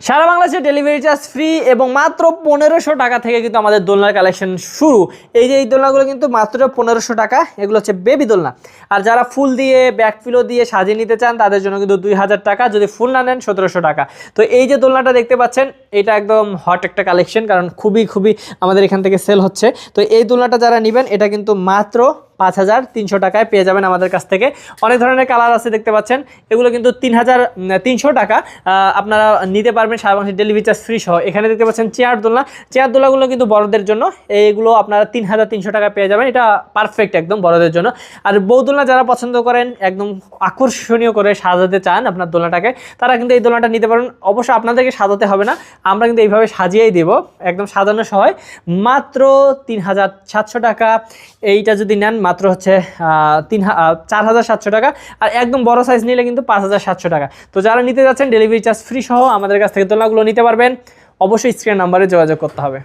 সারা বাংলাদেশে delivery charge free এবং মাত্র 1500 টাকা থেকে কিন্তু আমাদের দোলনার কালেকশন শুরু। এই যে এই দোলনাগুলো কিন্তু মাত্র 1500 টাকা, এগুলো হচ্ছে বেবি দোলনা। আর যারা ফুল দিয়ে ব্যাকফিলো দিয়ে সাজিয়ে নিতে চান তাদের জন্য কিন্তু 2000 টাকা, যদি ফুল না নেন 1700 টাকা। তো এই যে দোলনাটা দেখতে পাচ্ছেন এটা একদম হট একটা কালেকশন, কারণ খুবই আমাদের এখান থেকে সেল হচ্ছে। তো এই দোলনাটা যারা নেবেন এটা কিন্তু মাত্র 5300 টাকায় পেয়ে যাবেন আমাদের কাছ থেকে। অনেক ধরনের কালার আছে দেখতে পাচ্ছেন, এগুলো কিন্তু 3300 টাকা আপনারা নিতে পারবেন সারা বাংলাদেশে ডেলিভারি চার্জ ফ্রি সহ। এখানে দেখতে পাচ্ছেন চেয়ার দোলনাগুলো কিন্তু বড়দের জন্য, এইগুলো আপনারা 3300 টাকা পেয়ে যাবেন। এটা পারফেক্ট একদম বড়দের জন্য। আর বউ দোলনা যারা পছন্দ করেন একদম আকর্ষণীয় করে সাজাতে চান আপনার দোলনাটাকে, তারা কিন্তু এই দোলনাটা নিতে পারেন। অবশ্য আপনাদেরকে সাজাতে হবে না, আমরা কিন্তু এইভাবে সাজিয়েই দেবো একদম সাজানো সহ, মাত্র 3700 টাকা। এইটা যদি নেন মাত্র হচ্ছে 4700 টাকা। আর একদম বড় সাইজ নিলে কিন্তু 5700 টাকা। তো যারা নিতে যাচ্ছেন ডেলিভারি চার্জ ফ্রি সহ আমাদের কাছ থেকে দোলনাগুলো নিতে পারবেন। অবশ্যই স্ক্রিন নাম্বারে যোগাযোগ করতে হবে।